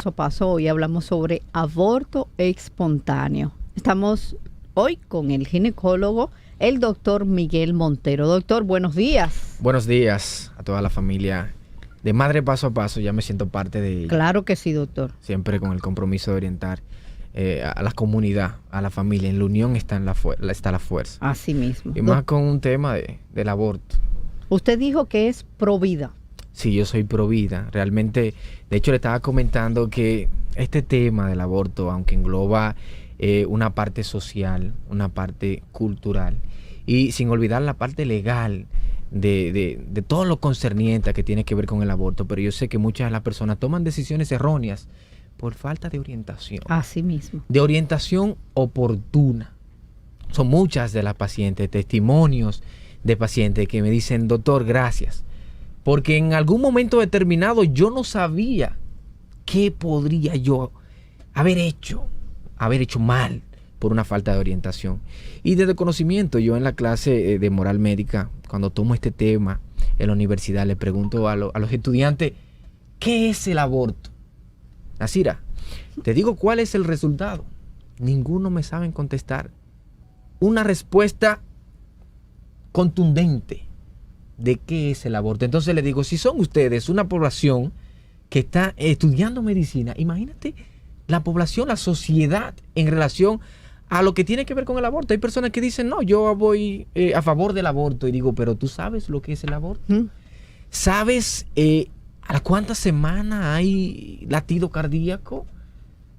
Paso a Paso. Hoy hablamos sobre aborto espontáneo. Estamos hoy con el ginecólogo, el doctor Miguel Montero. Doctor, buenos días. Buenos días a toda la familia de Madre Paso a Paso. Ya me siento parte de ella. Claro que sí, doctor. Siempre con el compromiso de orientar a la comunidad, a la familia. En la unión está la fuerza. Así mismo. Y más con un tema del aborto. Usted dijo que es pro vida. Sí, yo soy pro vida. Realmente, de hecho, le estaba comentando que este tema del aborto, aunque engloba una parte social, una parte cultural, y sin olvidar la parte legal de todo lo concerniente que tiene que ver con el aborto, pero yo sé que muchas de las personas toman decisiones erróneas por falta de orientación. Así mismo. De orientación oportuna. Son muchas de las pacientes, testimonios de pacientes que me dicen, doctor, gracias. Porque en algún momento determinado yo no sabía qué podría yo haber hecho mal por una falta de orientación. Y desde conocimiento, yo en la clase de moral médica, cuando tomo este tema en la universidad, le pregunto a los estudiantes, ¿qué es el aborto? Nasira, te digo cuál es el resultado. Ninguno me sabe contestar una respuesta contundente de qué es el aborto. Entonces le digo, si son ustedes una población que está estudiando medicina, imagínate la población, la sociedad en relación a lo que tiene que ver con el aborto. Hay personas que dicen, no, yo voy a favor del aborto. Y digo, pero ¿tú sabes lo que es el aborto? ¿Sabes a las cuántas semanas hay latido cardíaco?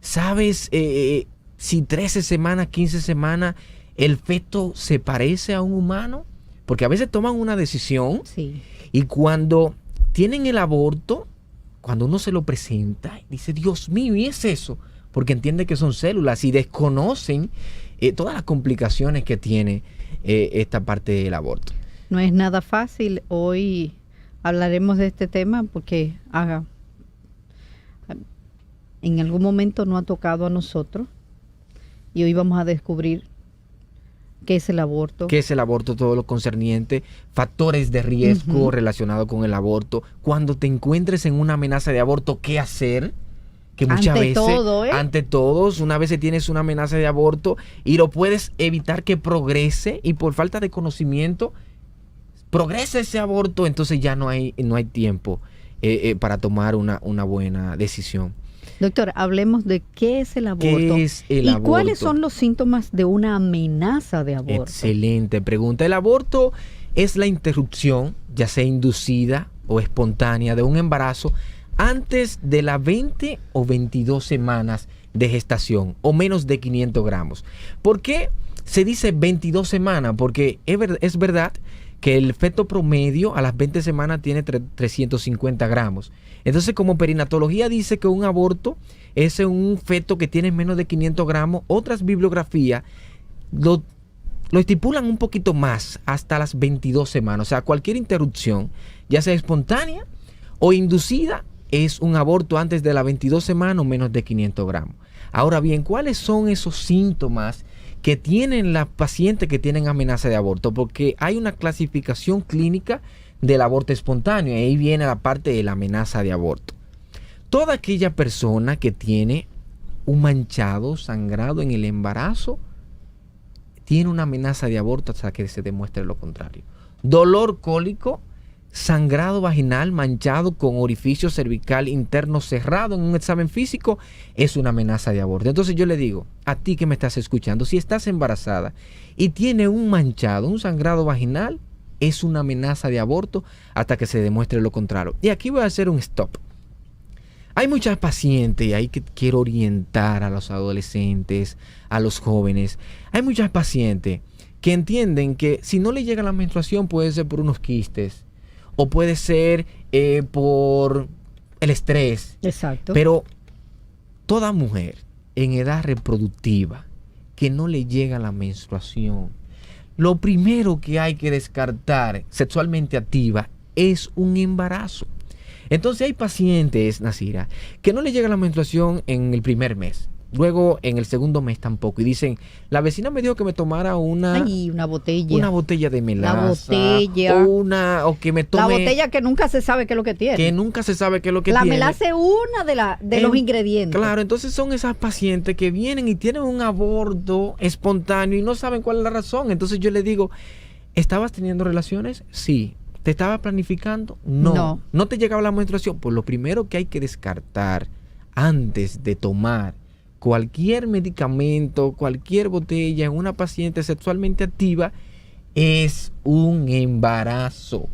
¿Sabes si 13 semanas, 15 semanas el feto se parece a un humano? Porque a veces toman una decisión, sí, y cuando tienen el aborto, cuando uno se lo presenta, dice, Dios mío, ¿y es eso? Porque entiende que son células y desconocen todas las complicaciones que tiene esta parte del aborto. No es nada fácil. Hoy hablaremos de este tema porque en algún momento no ha tocado a nosotros y hoy vamos a descubrir ¿qué es el aborto? ¿Qué es el aborto? Todo lo concerniente, factores de riesgo relacionados con el aborto. Cuando te encuentres en una amenaza de aborto, ¿qué hacer? Que muchas veces, ante todos, una vez tienes una amenaza de aborto y lo puedes evitar que progrese y por falta de conocimiento progrese ese aborto, entonces ya no hay tiempo para tomar una buena decisión. Doctor, hablemos de qué es el aborto. ¿Qué es el aborto? ¿Y cuáles son los síntomas de una amenaza de aborto? Excelente pregunta. El aborto es la interrupción, ya sea inducida o espontánea, de un embarazo antes de las 20 o 22 semanas de gestación o menos de 500 gramos. ¿Por qué se dice 22 semanas? Porque es verdad que el feto promedio a las 20 semanas tiene 350 gramos. Entonces, como perinatología dice que un aborto es un feto que tiene menos de 500 gramos, otras bibliografías lo estipulan un poquito más, hasta las 22 semanas. O sea, cualquier interrupción, ya sea espontánea o inducida, es un aborto antes de las 22 semanas o menos de 500 gramos. Ahora bien, ¿cuáles son esos síntomas que tienen las pacientes que tienen amenaza de aborto? Porque hay una clasificación clínica del aborto espontáneo y ahí viene la parte de la amenaza de aborto. Toda aquella persona que tiene un manchado, sangrado en el embarazo, tiene una amenaza de aborto hasta que se demuestre lo contrario. Dolor cólico, sangrado vaginal manchado con orificio cervical interno cerrado en un examen físico, es una amenaza de aborto. Entonces yo le digo, a ti que me estás escuchando, si estás embarazada y tiene un manchado, un sangrado vaginal, es una amenaza de aborto hasta que se demuestre lo contrario. Y aquí voy a hacer un stop. Hay muchas pacientes, y ahí que quiero orientar a los adolescentes, a los jóvenes. Hay muchas pacientes que entienden que si no le llega la menstruación puede ser por unos quistes o puede ser por el estrés. Exacto. Pero toda mujer en edad reproductiva que no le llega la menstruación, lo primero que hay que descartar sexualmente activa es un embarazo. Entonces hay pacientes, Nasira, que no le llega la menstruación en el primer mes, Luego, en el segundo mes tampoco. Y dicen, la vecina me dijo que me tomara una botella. Una botella de melaza. La botella. O que me tome. La botella que nunca se sabe qué es lo que tiene. Que nunca se sabe qué es lo que tiene. La melaza es una de los ingredientes. Claro, entonces son esas pacientes que vienen y tienen un aborto espontáneo y no saben cuál es la razón. Entonces yo les digo, ¿estabas teniendo relaciones? Sí. ¿Te estabas planificando? No. ¿No te llegaba la menstruación? Pues lo primero que hay que descartar antes de tomar cualquier medicamento, cualquier botella en una paciente sexualmente activa es un embarazo.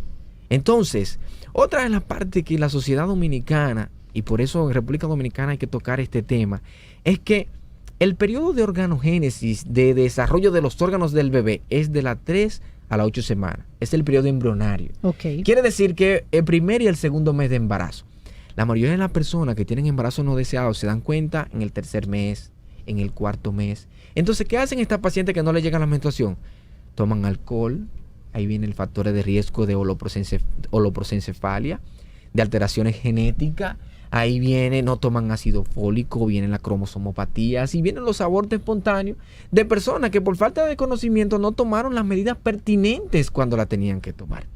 Entonces, otra de las partes que la sociedad dominicana, y por eso en República Dominicana hay que tocar este tema, es que el periodo de organogénesis, de desarrollo de los órganos del bebé, es de las 3 a las 8 semanas. Es el periodo embrionario. Okay. Quiere decir que el primer y el segundo mes de embarazo. La mayoría de las personas que tienen embarazos no deseados se dan cuenta en el tercer mes, en el cuarto mes. Entonces, ¿qué hacen estas pacientes que no les llega la menstruación? Toman alcohol, ahí vienen factores de riesgo de holoprosencefalia, de alteraciones genéticas, ahí viene, no toman ácido fólico, vienen las cromosomopatías y vienen los abortos espontáneos de personas que por falta de conocimiento no tomaron las medidas pertinentes cuando la tenían que tomar.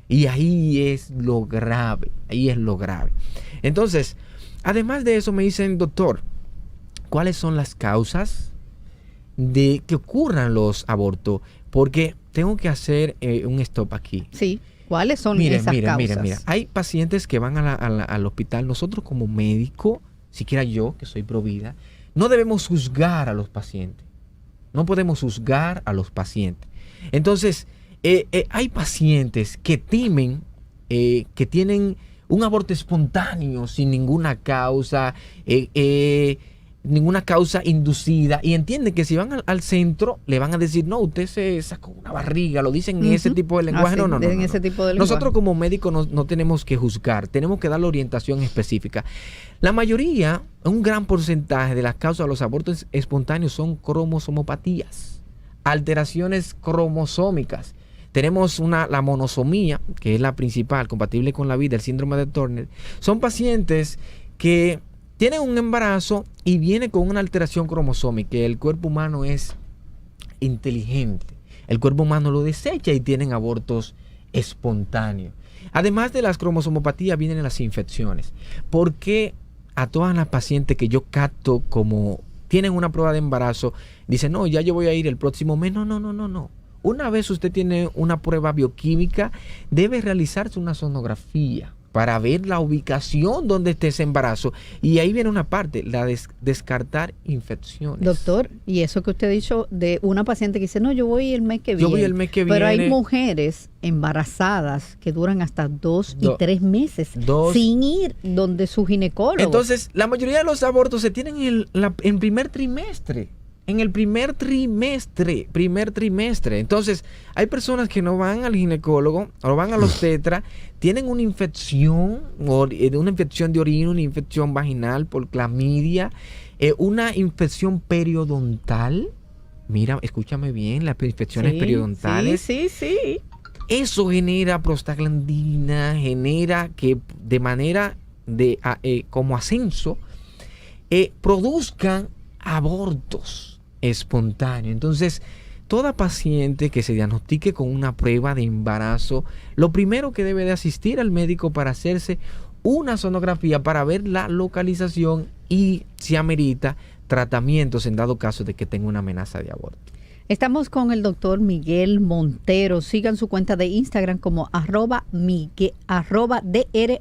Y ahí es lo grave, Entonces, además de eso me dicen, doctor, ¿cuáles son las causas de que ocurran los abortos? Porque tengo que hacer un stop aquí. Sí, ¿cuáles son esas causas? Mira, hay pacientes que van al hospital. Nosotros como médico, siquiera yo, que soy provida, no debemos juzgar a los pacientes. No podemos juzgar a los pacientes. Entonces, hay pacientes que temen que tienen un aborto espontáneo sin ninguna causa inducida, y entienden que si van al centro le van a decir, no, usted se sacó una barriga, lo dicen en ese tipo de lenguaje. No. Ese tipo de Nosotros como médicos no tenemos que juzgar, tenemos que dar la orientación específica. La mayoría, un gran porcentaje de las causas de los abortos espontáneos son cromosomopatías, alteraciones cromosómicas. Tenemos la monosomía, que es la principal, compatible con la vida, el síndrome de Turner. Son pacientes que tienen un embarazo y viene con una alteración cromosómica. El cuerpo humano es inteligente. El cuerpo humano lo desecha y tienen abortos espontáneos. Además de las cromosomopatías vienen las infecciones. ¿Por qué a todas las pacientes que yo capto como tienen una prueba de embarazo, dicen, no, ya yo voy a ir el próximo mes? No. Una vez usted tiene una prueba bioquímica, debe realizarse una sonografía para ver la ubicación donde esté ese embarazo. Y ahí viene una parte, la descartar infecciones. Doctor, y eso que usted ha dicho de una paciente que dice, no, yo voy el mes que viene. Yo voy el mes que viene. Pero hay mujeres embarazadas que duran hasta 2 y 3 meses sin ir donde su ginecólogo. Entonces, la mayoría de los abortos se tienen en primer trimestre. En el primer trimestre. Entonces, hay personas que no van al ginecólogo o van al obstetra, tienen una infección de orina, una infección vaginal por clamidia, una infección periodontal. Mira, escúchame bien, las infecciones periodontales. Sí. Eso genera prostaglandina, genera que de manera como ascenso produzcan abortos espontáneo. Entonces, toda paciente que se diagnostique con una prueba de embarazo, lo primero que debe de asistir al médico para hacerse una sonografía para ver la localización y, si amerita, tratamientos en dado caso de que tenga una amenaza de aborto. Estamos con el doctor Miguel Montero. Sigan su cuenta de Instagram como @Dr.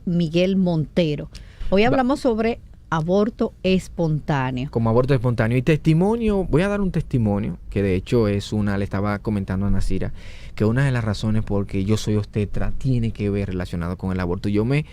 Miguel Montero. Hoy hablamos sobre aborto espontáneo. Como aborto espontáneo. Y testimonio, voy a dar un testimonio, que de hecho le estaba comentando a Nasira, que una de las razones por que yo soy obstetra tiene que ver relacionado con el aborto. Yo me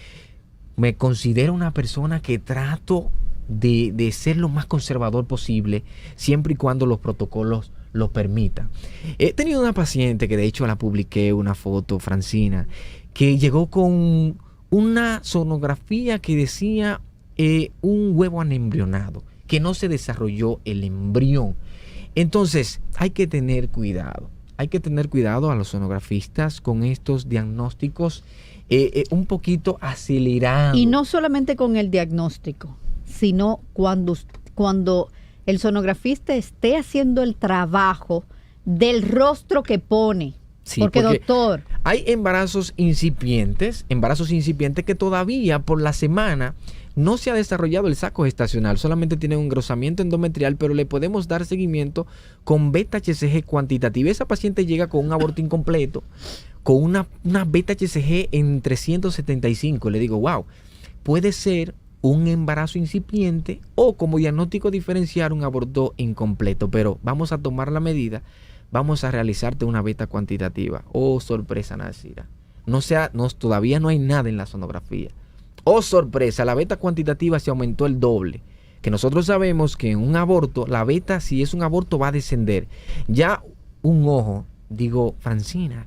considero una persona que trato de ser lo más conservador posible, siempre y cuando los protocolos lo permitan. He tenido una paciente que de hecho la publiqué, una foto, Francina, que llegó con una sonografía que decía un huevo anembrionado, que no se desarrolló el embrión. Entonces, hay que tener cuidado a los sonografistas con estos diagnósticos un poquito acelerados. Y no solamente con el diagnóstico, sino cuando el sonografista esté haciendo el trabajo del rostro que pone. Sí, porque doctor, hay embarazos incipientes que todavía por la semana no se ha desarrollado el saco gestacional, solamente tiene un engrosamiento endometrial, pero le podemos dar seguimiento con beta-HCG cuantitativa. Esa paciente llega con un aborto incompleto, con una beta-HCG en 375. Le digo, wow, puede ser un embarazo incipiente o como diagnóstico diferencial un aborto incompleto, pero vamos a tomar la medida, vamos a realizarte una beta cuantitativa. Oh, sorpresa, Nacira. Todavía no hay nada en la sonografía. Oh, sorpresa, la beta cuantitativa se aumentó el doble. Que nosotros sabemos que en un aborto, la beta, si es un aborto, va a descender. Ya un ojo, digo, Francina,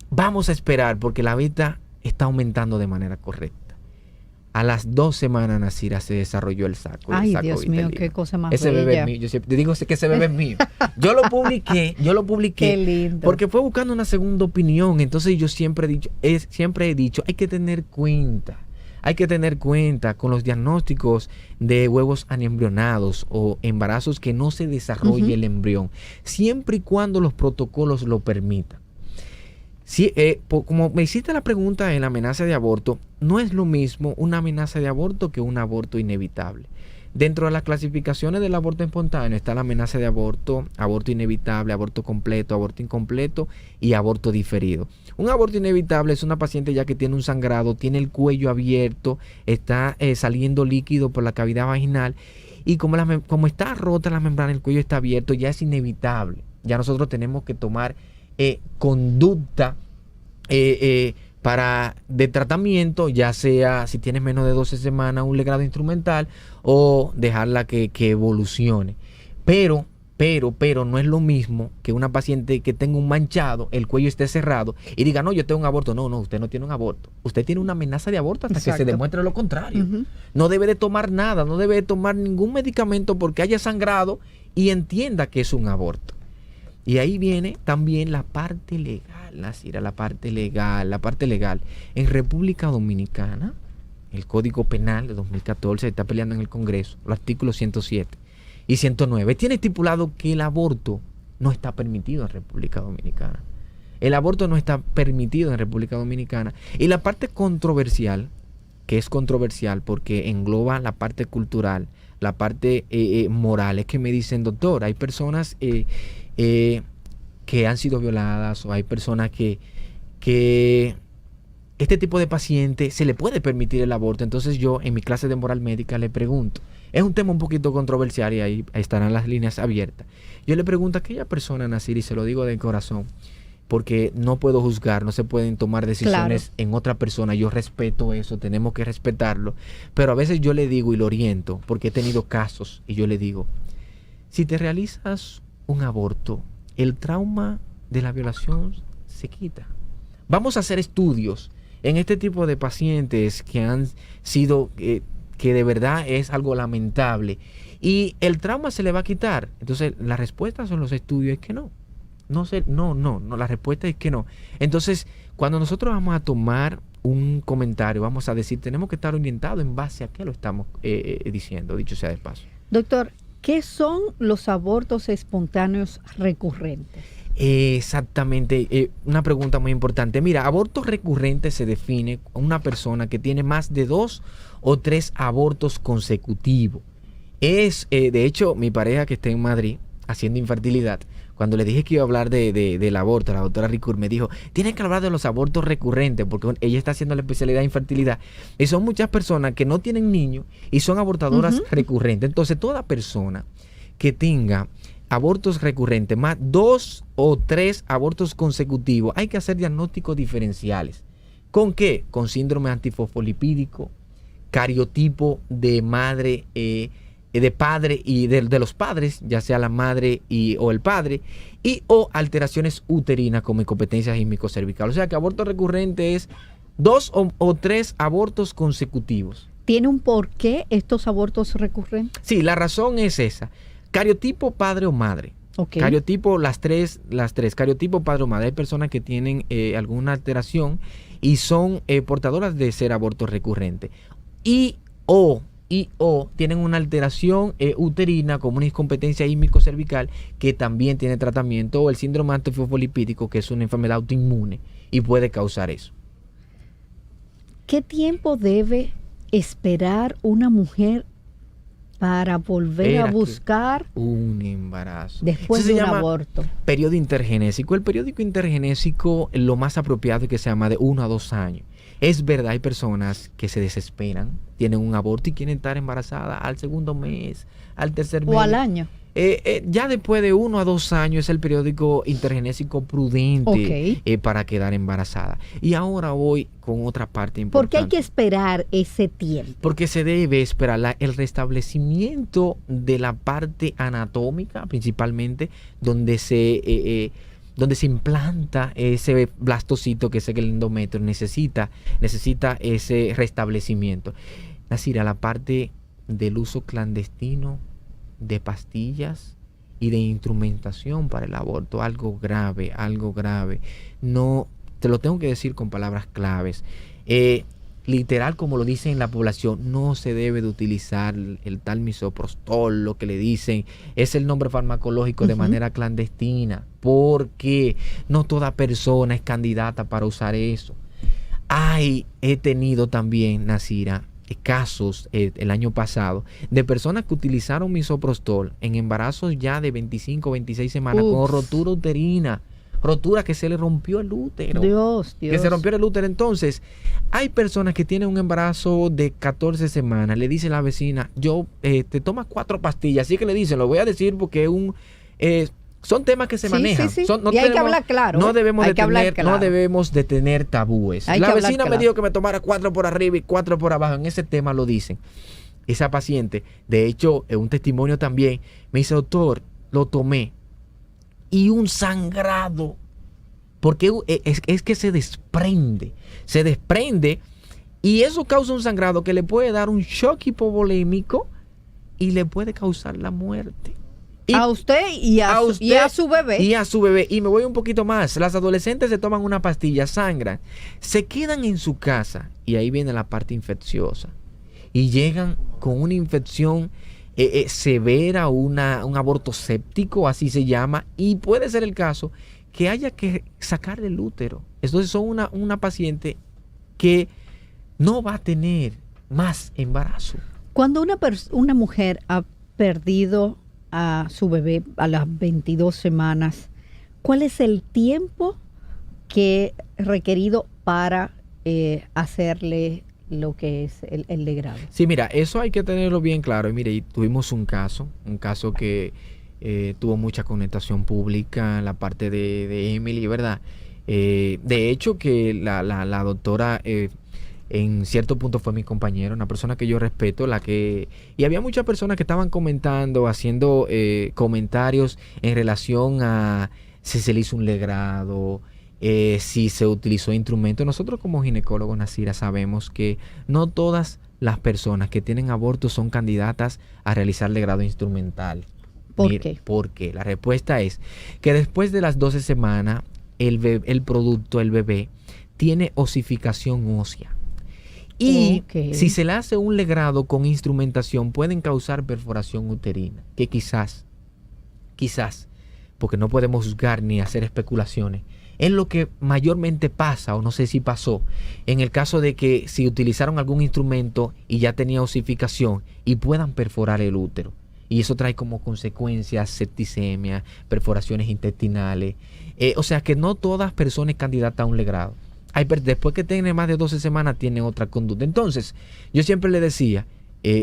vamos a esperar porque la beta está aumentando de manera correcta. A las 2 semanas, Nacira, se desarrolló el saco. Ay, Dios mío, qué cosa más ese bella. Bebé es mío. Yo siempre digo que ese bebé es mío. Yo lo publiqué. Qué lindo. Porque fue buscando una segunda opinión. Entonces yo siempre he dicho, hay que tener cuenta. Hay que tener cuenta con los diagnósticos de huevos anembrionados o embarazos que no se desarrolle el embrión, siempre y cuando los protocolos lo permitan. Sí, como me hiciste la pregunta en la amenaza de aborto, no es lo mismo una amenaza de aborto que un aborto inevitable. Dentro de las clasificaciones del aborto espontáneo está la amenaza de aborto, aborto inevitable, aborto completo, aborto incompleto y aborto diferido. Un aborto inevitable es una paciente ya que tiene un sangrado, tiene el cuello abierto, está saliendo líquido por la cavidad vaginal y como está rota la membrana, el cuello está abierto, ya es inevitable. Ya nosotros tenemos que tomar conducta de tratamiento, ya sea si tienes menos de 12 semanas un legrado instrumental o dejarla que evolucione. Pero no es lo mismo que una paciente que tenga un manchado, el cuello esté cerrado y diga, no, yo tengo un aborto. No, usted no tiene un aborto. Usted tiene una amenaza de aborto hasta que se demuestre lo contrario. No debe de tomar nada, no debe de tomar ningún medicamento porque haya sangrado y entienda que es un aborto. Y ahí viene también la parte legal, Nacira, la parte legal. En República Dominicana, el Código Penal de 2014 se está peleando en el Congreso, los artículos 107 y 109. Tiene estipulado que el aborto no está permitido en República Dominicana. El aborto no está permitido en República Dominicana. Y la parte controversial, que es controversial porque engloba la parte cultural, la parte moral, es que me dicen, doctor, hay personas que han sido violadas o hay personas que este tipo de paciente se le puede permitir el aborto. Entonces yo en mi clase de moral médica le pregunto, es un tema un poquito controversial y ahí estarán las líneas abiertas. Yo le pregunto a aquella persona, Nacir, y se lo digo de corazón, porque no puedo juzgar, no se pueden tomar decisiones en otra persona. Yo respeto eso, tenemos que respetarlo, pero a veces yo le digo y lo oriento, porque he tenido casos y yo le digo, si te realizas un aborto, el trauma de la violación se quita. Vamos a hacer estudios en este tipo de pacientes que han sido, que de verdad es algo lamentable y el trauma se le va a quitar. Entonces la respuesta son los estudios es que no. No, la respuesta es que no. Entonces, cuando nosotros vamos a tomar un comentario, vamos a decir, tenemos que estar orientados en base a qué lo estamos diciendo, dicho sea de paso. Doctor, ¿qué son los abortos espontáneos recurrentes? Exactamente, una pregunta muy importante. Mira, aborto recurrente se define una persona que tiene más de 2 o 3 abortos consecutivos. De hecho, mi pareja que está en Madrid haciendo infertilidad, cuando le dije que iba a hablar del aborto, la doctora Ricur me dijo, tienes que hablar de los abortos recurrentes, porque ella está haciendo la especialidad de infertilidad. Y son muchas personas que no tienen niños y son abortadoras recurrentes. Entonces, toda persona que tenga abortos recurrentes, más 2 o 3 abortos consecutivos, hay que hacer diagnósticos diferenciales. ¿Con qué? Con síndrome antifosfolipídico, cariotipo de madre, de padre y de los padres, ya sea la madre o el padre, o alteraciones uterinas como incompetencia gímico-cervical. O sea que aborto recurrente es 2 o 3 abortos consecutivos. ¿Tiene un porqué estos abortos recurrentes? Sí, la razón es esa. Cariotipo padre o madre. Okay. Cariotipo, las tres. Cariotipo padre o madre. Hay personas que tienen alguna alteración y son portadoras de ser aborto recurrente. y o tienen una alteración uterina como una incompetencia ísmico-cervical que también tiene tratamiento, o el síndrome antifosfolipídico, que es una enfermedad autoinmune y puede causar eso. ¿Qué tiempo debe esperar una mujer para volver a buscar un embarazo después de un aborto? Periodo intergenésico. El periodo intergenésico, lo más apropiado es que se llama de 1 a 2 años. Es verdad, hay personas que se desesperan, tienen un aborto y quieren estar embarazadas al segundo mes, al tercer mes. O al año. Ya después de 1 a 2 años es el periodo intergenésico prudente para quedar embarazada. Y ahora voy con otra parte importante. ¿Por qué hay que esperar ese tiempo? Porque se debe esperar el restablecimiento de la parte anatómica, principalmente, donde se implanta ese blastocito, que es el endometrio, necesita ese restablecimiento. Nasira, la parte del uso clandestino de pastillas y de instrumentación para el aborto, algo grave. No, te lo tengo que decir con palabras claves. Literal, como lo dicen en la población, no se debe de utilizar el tal misoprostol, lo que le dicen, es el nombre farmacológico de manera clandestina, porque no toda persona es candidata para usar eso. He tenido también, Nasira, casos el año pasado de personas que utilizaron misoprostol en embarazos ya de 25 o 26 semanas con rotura uterina, rotura que se le rompió el útero. Dios. Que se rompió el útero. Entonces, hay personas que tienen un embarazo de 14 semanas, le dice la vecina, te tomas 4 pastillas, así que le dicen, lo voy a decir porque son temas que se manejan. Sí. Y hay que hablar claro. No debemos de tener tabúes. La vecina me dijo que me tomara 4 por arriba y 4 por abajo. En ese tema lo dicen. Esa paciente, de hecho, un testimonio también, me dice, doctor, lo tomé. Y un sangrado. Porque es que se desprende. Y eso causa un sangrado que le puede dar un shock hipovolémico y le puede causar la muerte. A usted y a su bebé. Y a su bebé. Y me voy un poquito más. Las adolescentes se toman una pastilla, sangran, se quedan en su casa y ahí viene la parte infecciosa. Y llegan con una infección severa, un aborto séptico, así se llama. Y puede ser el caso que haya que sacarle el útero. Entonces son una paciente que no va a tener más embarazo. Cuando una mujer ha perdido a su bebé a las 22 semanas, ¿cuál es el tiempo que requerido para hacerle lo que es el legrado? Sí, mira, eso hay que tenerlo bien claro. Y mire, tuvimos un caso que tuvo mucha connotación pública en la parte de Emily, ¿verdad? De hecho, que la doctora en cierto punto fue mi compañera, una persona que yo respeto, y había muchas personas que estaban comentando, haciendo comentarios en relación a si se le hizo un legrado, si se utilizó instrumento. Nosotros como ginecólogos, Nasira, sabemos que no todas las personas que tienen aborto son candidatas a realizar legrado instrumental. ¿Por qué? Porque la respuesta es que después de las 12 semanas, el bebé, tiene osificación ósea. Y si se le hace un legrado con instrumentación, pueden causar perforación uterina, que quizás, porque no podemos juzgar ni hacer especulaciones, es lo que mayormente pasa, o no sé si pasó, en el caso de que si utilizaron algún instrumento y ya tenía osificación y puedan perforar el útero. Y eso trae como consecuencias septicemia, perforaciones intestinales. O sea que no todas personas candidatas a un legrado. Después que tiene más de 12 semanas, tiene otra conducta. Entonces, yo siempre le decía,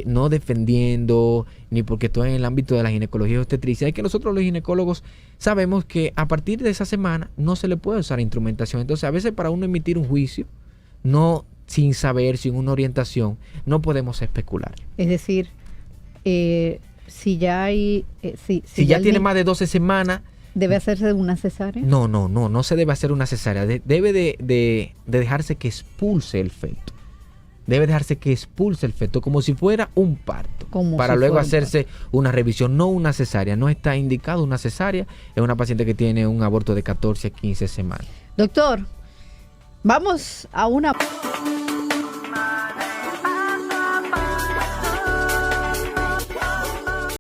no defendiendo, ni porque estoy en el ámbito de la ginecología y obstetricia, es que nosotros los ginecólogos sabemos que a partir de esa semana no se le puede usar instrumentación. Entonces, a veces para uno emitir un juicio, no sin saber, sin una orientación, no podemos especular. Es decir, si ya hay... si ya tiene más de 12 semanas... ¿Debe hacerse una cesárea? No se debe hacer una cesárea. Debe de dejarse que expulse el feto. Debe dejarse que expulse el feto como si fuera un parto. Para luego hacerse una revisión, no una cesárea. No está indicado una cesárea en una paciente que tiene un aborto de 14 a 15 semanas. Doctor, vamos a una...